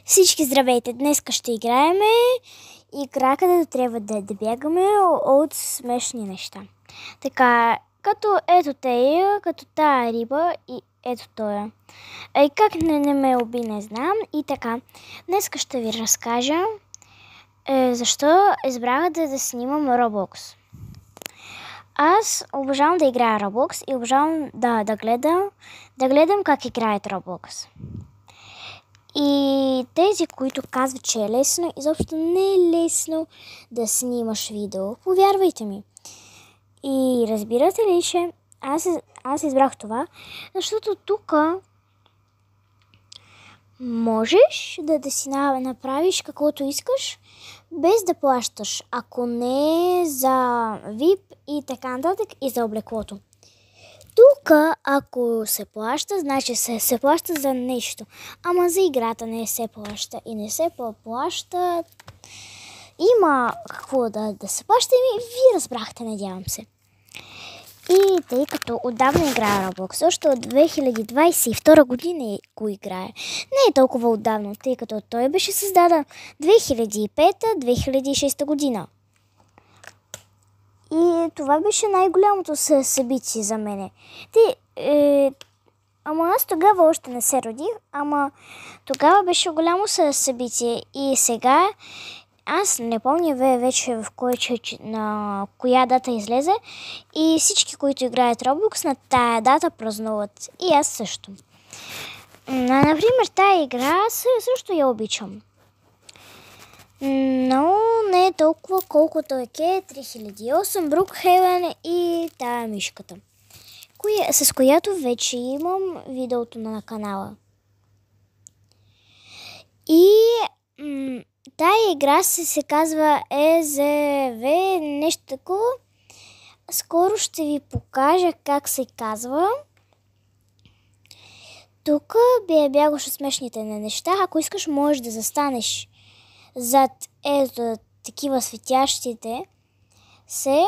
Всички здравейте! Днес ще играем игра, където трябва да бягаме от смешни неща. Така, като ето тея, като тая риба и ето тоя. И как не ме уби, не знам. И така, днес ще ви разкажа защо избрах да снимам Roblox. Аз обожавам да играя Roblox и обожавам да гледам как играят Roblox. И тези, които казват, че е лесно, изобщо не е лесно да снимаш видео. Повярвайте ми. И разбирате ли, че аз избрах това, защото тук можеш да си направиш каквото искаш, без да плащаш, ако не е за VIP и така нататък и за облеклото. Тук, ако се плаща, значи се плаща за нещо. Ама за играта не се плаща и не се плаща. Има какво да се плаща и вие разбрахте, надявам се. И тъй като отдавна играя Roblox, още от 2022 година го играе. Не е толкова отдавна, тъй като той беше създаден 2005-2006 година. И това беше най-голямото събитие за мене. Ама аз тогава още не се родих, ама тогава беше голямо събитие. И сега аз не помня вече на коя дата излезе. И всички, които играят Roblox, на тая дата празнуват. И аз също. Например, тая игра също я обичам. Но не е толкова колкото е 3008, Brookhaven и тая мишката, с която вече имам видеото на канала. И тая игра се казва EZV, нещо такова. Скоро ще ви покажа как се казва. Тук бягаш от смешните неща. Ако искаш, можеш да застанеш зад такива светящите се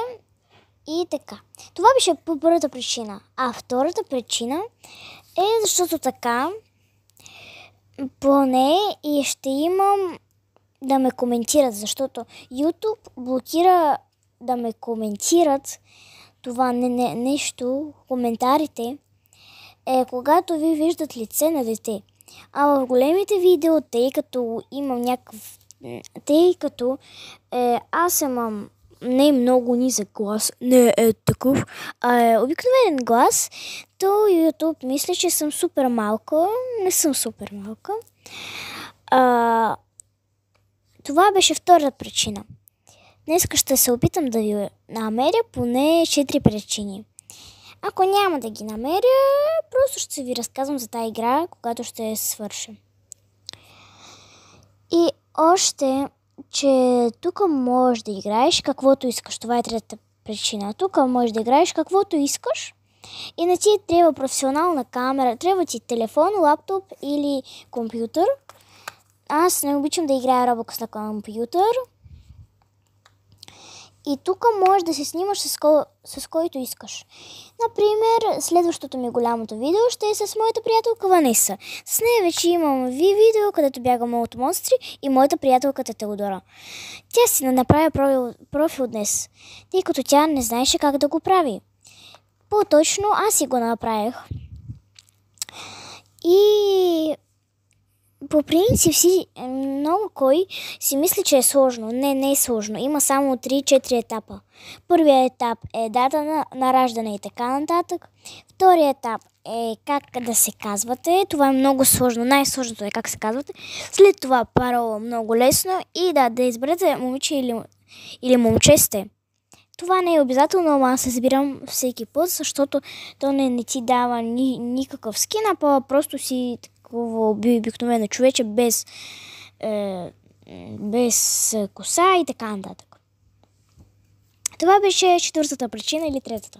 и така. Това беше първата причина. А втората причина е защото така поне и ще имам да ме коментират, защото YouTube блокира да ме коментират това нещо, коментарите, когато ви виждат лице на дете. А в големите видео, тъй като аз имам не много нисък глас, не е такъв, а е обикновен глас, то YouTube мисля, че съм супер малка. Не съм супер малка. Това беше втората причина. Днес ще се опитам да ви намеря поне 4 причини. Ако няма да ги намеря, просто ще ви разказвам за тази игра, когато ще свърша. И още, че тук можеш да играеш каквото искаш. Това е третата причина. Тук можеш да играеш каквото искаш. И не ти трябва професионална камера. Трябва ти телефон, лаптоп или компютър. Аз не обичам да играя Roblox на компютър. И тук можеш да се снимаш с който искаш. Например, следващото ми голямото видео ще е с моята приятелка Ванеса. С нея вече имам видео, където бягаме от монстри и моята приятелка Теодора. Тя си направи профил днес, тъй като тя не знаеше как да го прави. По-точно аз си го направих. И по принцип много кой си мисли, че е сложно. Не е сложно. Има само 3-4 етапа. Първият етап е дата на раждане и така нататък. Вторият етап е как да се казвате. Това е много сложно. Най-сложното е как се казвате. След това парола много лесно и да изберете момиче или момче сте. Това не е обязателно, ама аз се избирам всеки път, защото то не ти дава никакъв скин, а просто си обикновено човече без коса и така нататък. Това беше четвъртата причина или третата?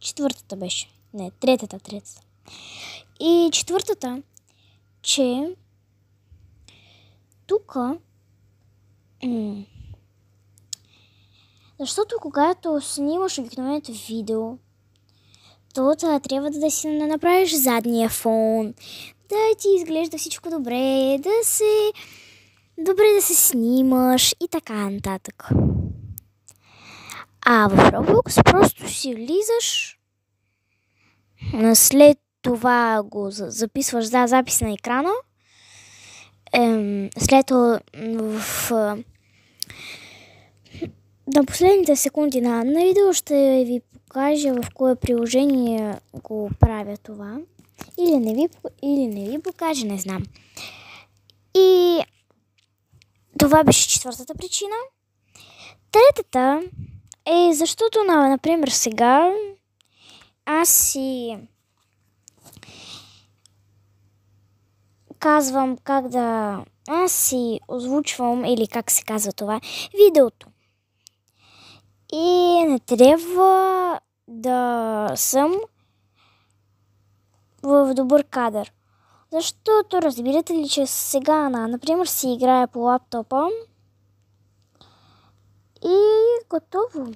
Четвъртата беше. Не, третата. И четвъртата, че тук защото когато снимаш обикновеното видео, то трябва да си направиш задния фон, да ти изглежда всичко добре, добре да се снимаш и така нататък. А в Roblox просто си влизаш, след това го записваш за запис на екрана, след това на последните секунди на видео ще ви покажа в кое приложение го правя това. Или не ви покажа, не знам. И това беше четвъртата причина. Третата е защото, например, сега аз си казвам аз си озвучвам, или как се казва това, видеото. И не трябва да съм в добър кадър. Защото разбирате ли, че сега, например, си играя по лаптопа и готово.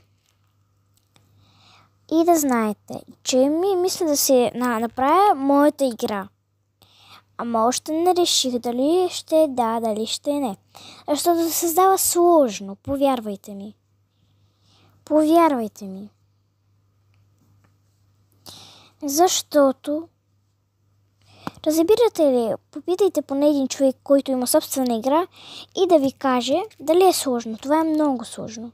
И да знаете, че мисля да се направя моята игра. Ама още не реших дали ще дали ще не. Защото се създава сложно, повярвайте ми. Повярвайте ми. Защото, разбирате ли, попитайте поне един човек, който има собствена игра и да ви каже дали е сложно. Това е много сложно.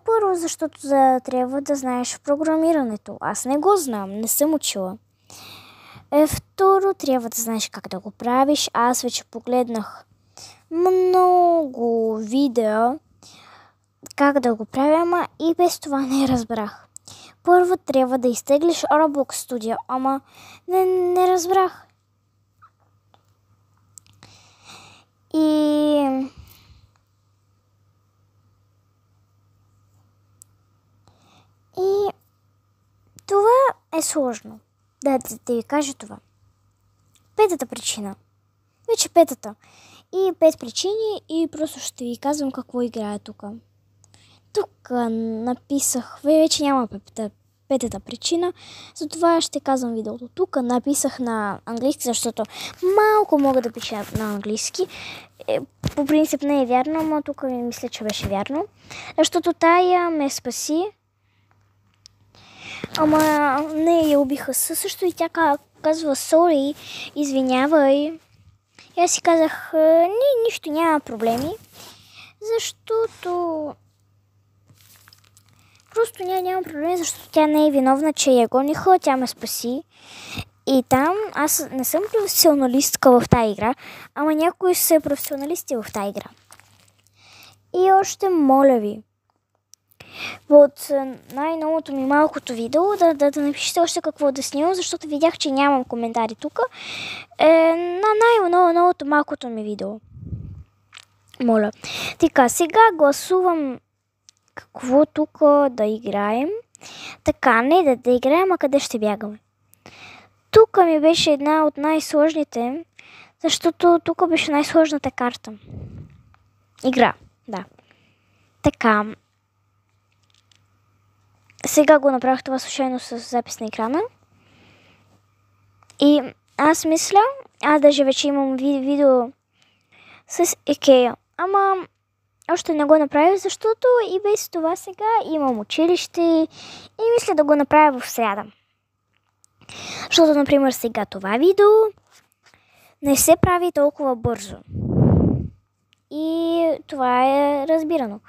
Първо, защото трябва да знаеш програмирането. Аз не го знам, не съм учила. Второ, трябва да знаеш как да го правиш. Аз вече погледнах много видео как да го правя, ама и без това не разбрах. Първо трябва да изтеглиш Roblox Studio, ама не разбрах. И това е сложно. Да ви кажа това. Петата причина. Вече петата. И 5 причини и просто ще ви казвам какво играя тук. Тук написах, вече няма петата причина, затова ще казвам видеото. Тук написах на английски, защото малко мога да пиша на английски. По принцип не е вярно, но тук мисля, че беше вярно. Защото тая ме спаси. Ама не я убиха също и тя казва sorry, извинявай. И аз си казах, нищо, няма проблеми, защото просто няма проблеми, защото тя не е виновна, че я гониха, тя ме спаси. И там аз не съм професионалистка в тази игра, ама някои са професионалисти в тази игра. И още моля ви, от най-новото ми малкото видео да напишете още какво да снимам, защото видях, че нямам коментари тук. На най-новото малкото ми видео. Моля. Така, сега гласувам какво тук да играем. Така, не да играем, а къде ще бягаме. Тук ми беше една от най-сложните, защото тук беше най-сложната карта. Игра, да. Така. Сега го направих това случайно с запис на екрана. И аз мисля, даже вече имам видео с Икея. Ама още не го направих, защото и без това сега имам училище и мисля да го направя в сряда. Защото, например, сега това видео не се прави толкова бързо. И това е разбирано.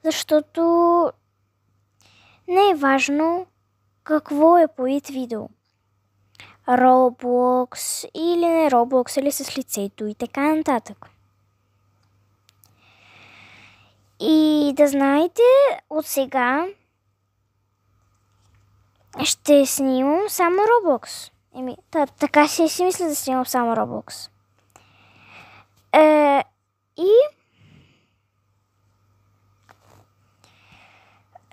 Защото не е важно какво е по вид видео. Roblox или не Roblox, или с лицето и така нататък. И да знаете, от сега ще снимам само Roblox. Така си мисля да снимам само Roblox. И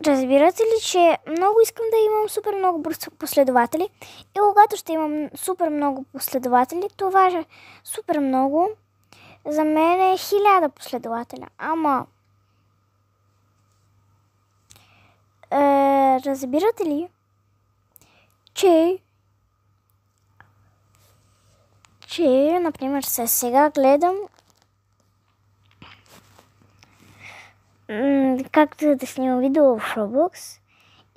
разбирате ли, че много искам да имам супер много последователи и когато ще имам супер много последователи, това е супер много. За мен е 1000 последователя. Ама разбирате ли, че, например, сега гледам как да снимам видео в Roblox.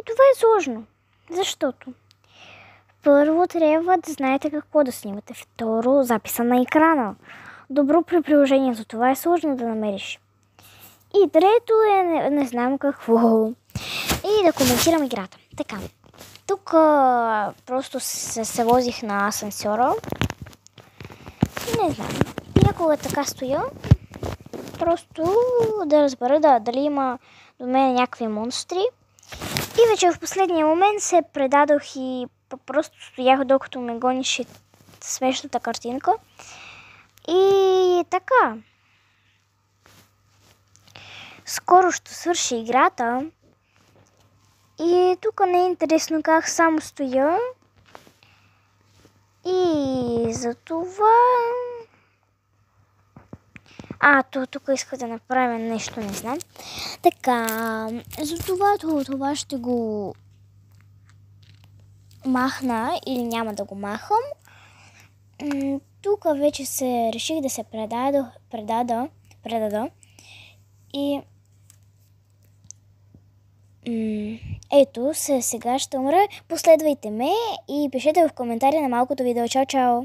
И това е сложно, защото първо трябва да знаете какво да снимате. Второ, записа на екрана. Добро при приложението. Това е сложно да намериш. И трето е не знам какво. И да коментирам играта. Така. Тук просто се возих на асансьора. Не знам. Някога така стоя. Просто да разбера дали има до мен някакви монстри. И вече в последния момент се предадох и просто стоях докато ме гонеше смешната картинка. И така. Скоро ще свърши играта. И тук не е интересно как само стоя. И за това... тук иска да направим нещо, не знам. Така, за това ще го махна или няма да го махам. Тук вече реших да се предада. И ето, сега ще умра. Последвайте ме и пишете в коментари на малкото видео. Чао, чао!